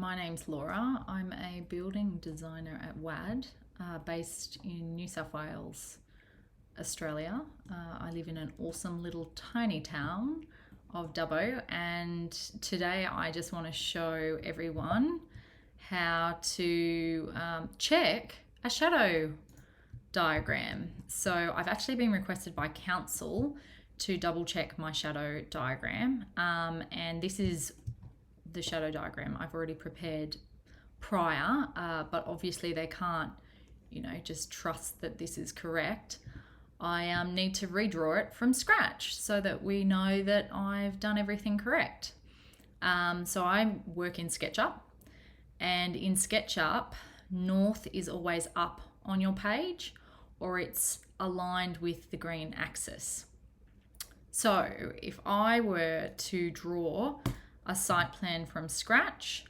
My name's Laura. I'm a building designer at WAD, based in New South Wales, Australia. I live in an awesome little tiny town of Dubbo, and today I just want to show everyone how to check a shadow diagram. So I've actually been requested by council to double check my shadow diagram, and this is the shadow diagram I've already prepared prior, but obviously they can't, just trust that this is correct. I need to redraw it from scratch so that we know that I've done everything correct. So I work in Sketchup, and in Sketchup, north is always up on your page, or it's aligned with the green axis. So if I were to draw a site plan from scratch,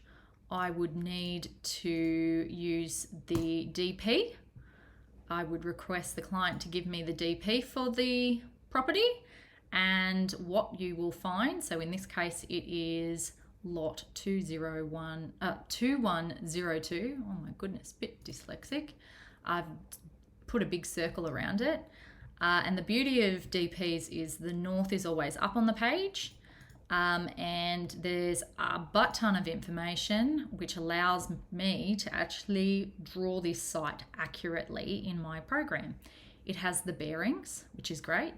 I would need to use the DP. I would request the client to give me the DP for the property, and what you will find, so in this case it is lot 2102. Oh my goodness, bit dyslexic. I've put a big circle around it, and the beauty of DPs is the north is always up on the page. And there's a butt ton of information which allows me to actually draw this site accurately in my program. It has the bearings, which is great.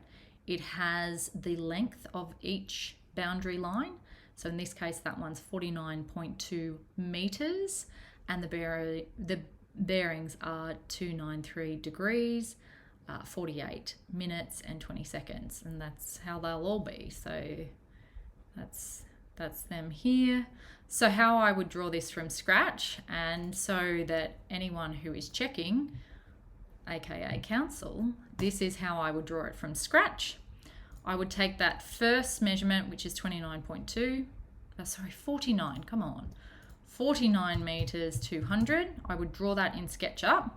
It has the length of each boundary line. So in this case, that one's 49.2 meters, and the bearings are 293 degrees, 48 minutes and 20 seconds, and that's how they'll all be. So that's them here. So how I would draw this from scratch, and so that anyone who is checking, aka council, this is how I would draw it from scratch. I would take that first measurement, which is 49 meters 200. I would draw that in SketchUp,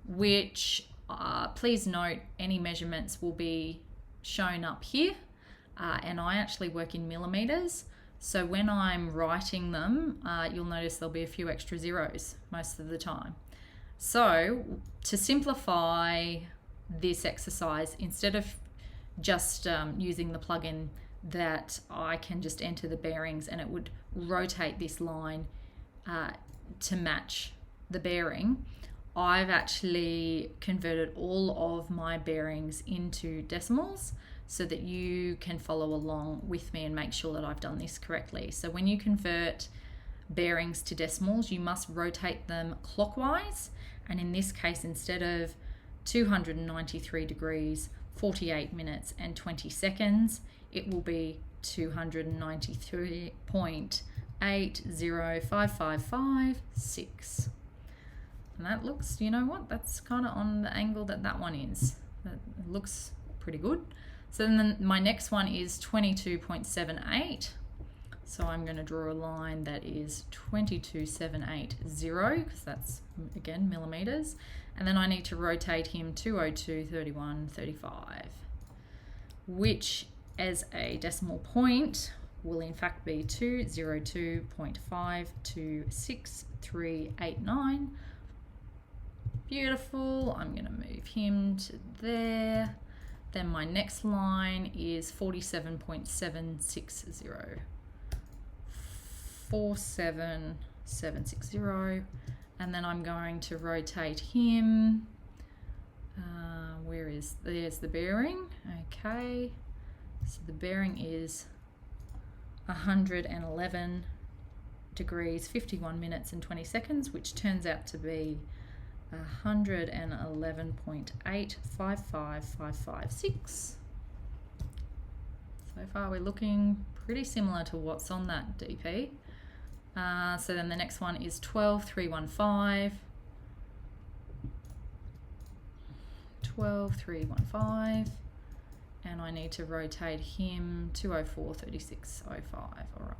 which please note any measurements will be shown up here. And I actually work in millimeters, so when I'm writing them, you'll notice there'll be a few extra zeros most of the time. So to simplify this exercise, instead of just using the plugin that I can just enter the bearings and it would rotate this line to match the bearing, I've actually converted all of my bearings into decimals so that you can follow along with me and make sure that I've done this correctly. So when you convert bearings to decimals, you must rotate them clockwise. And in this case, instead of 293 degrees, 48 minutes and 20 seconds, it will be 293.805556. And that looks, that's kind of on the angle that one is. That looks pretty good. So then my next one is 22.78. So I'm going to draw a line that is 22780, because that's, again, millimeters. And then I need to rotate him 202.31.35, which as a decimal point will in fact be 202.526389. Beautiful. I'm going to move him to there. Then my next line is 47.760. 47760. And then I'm going to rotate him. There's the bearing. Okay. So the bearing is 111 degrees, 51 minutes and 20 seconds, which turns out to be 111.855556. So far we're looking pretty similar to what's on that DP. So then the next one is 12315. 12315, and I need to rotate him 204.3605. All right,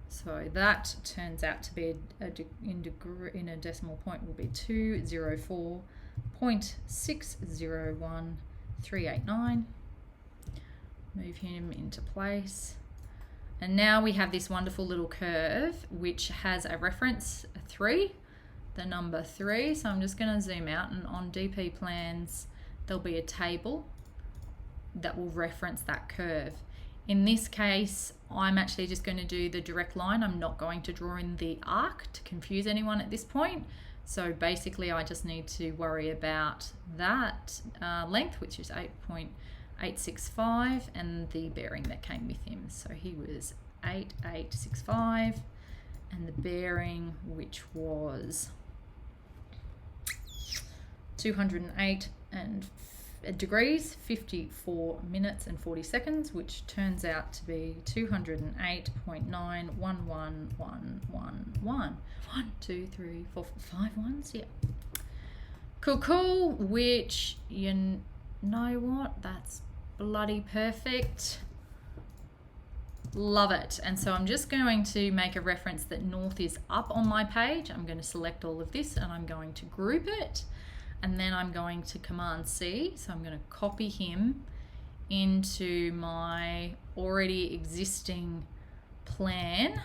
so that turns out to be in a decimal point will be 204.601389. Move him into place. And now we have this wonderful little curve which has a reference, a 3, the number 3. So I'm just going to zoom out, and on DP plans there'll be a table that will reference that curve. In this case, I'm actually just going to do the direct line. I'm not going to draw in the arc to confuse anyone at this point. So basically I just need to worry about that length, which is 8.865, and the bearing that came with him. So he was 8.865, and the bearing, which was 208 degrees, 54 minutes and 40 seconds, which turns out to be 208.9111111. 1, 2, 3, 4, 5 ones, yeah. Cool, which, you know what, that's bloody perfect. Love it. And so I'm just going to make a reference that north is up on my page. I'm going to select all of this and I'm going to group it, and then I'm going to Command C. So I'm going to copy him into my already existing plan,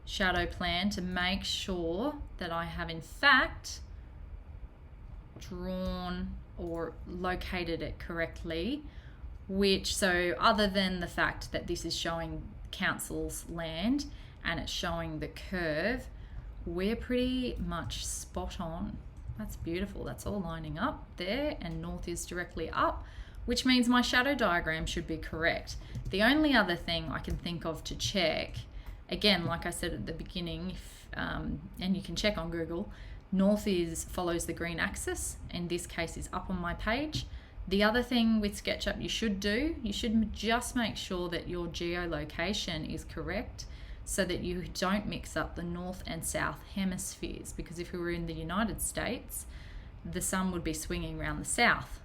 shadow plan, to make sure that I have in fact drawn or located it correctly. Which, so other than the fact that this is showing council's land and it's showing the curve, we're pretty much spot on. That's beautiful. That's all lining up there, and north is directly up, which means my shadow diagram should be correct. The only other thing I can think of to check, again, like I said at the beginning, and you can check on Google, north follows the green axis. In this case is up on my page. The other thing with SketchUp you should just make sure that your geolocation is correct, so that you don't mix up the north and south hemispheres, because if we were in the United States, the sun would be swinging around the south.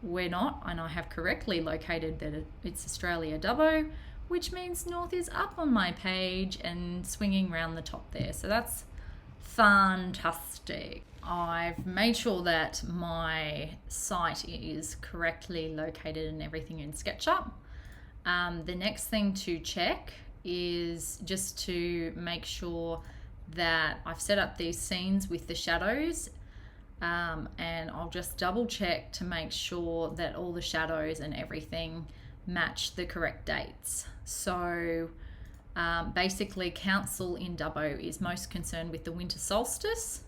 We're not, and I have correctly located that it's Australia Dubbo, which means north is up on my page and swinging around the top there. So that's fantastic. I've made sure that my site is correctly located and everything in SketchUp. The next thing to check is just to make sure that I've set up these scenes with the shadows, and I'll just double check to make sure that all the shadows and everything match the correct dates. So basically council in Dubbo is most concerned with the winter solstice,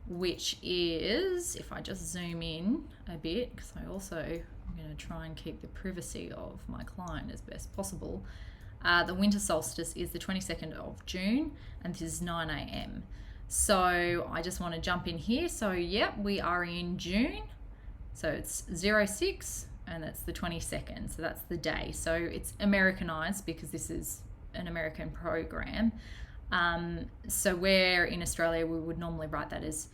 which is, if I just zoom in a bit, because I'm going to try and keep the privacy of my client as best possible. The winter solstice is the 22nd of June, and this is 9 a.m. So I just want to jump in here. So yep, we are in June. So it's 06 and it's the 22nd. So that's the day. So it's Americanized because this is an American program. So where in Australia we would normally write that as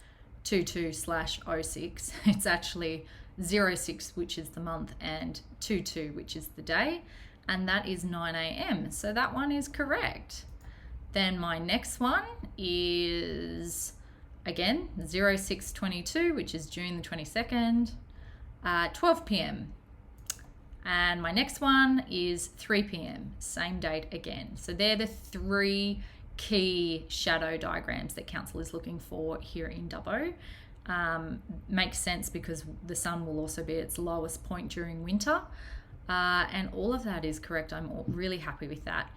22/06. It's actually 06, which is the month, and 22, which is the day, and that is 9 a.m. So that one is correct. Then my next one is again 06/22, which is June the 22nd, 12 p.m. And my next one is 3 p.m, same date again. So they're the three key shadow diagrams that council is looking for here in Dubbo. Makes sense because the sun will also be at its lowest point during winter. And all of that is correct. I'm really happy with that.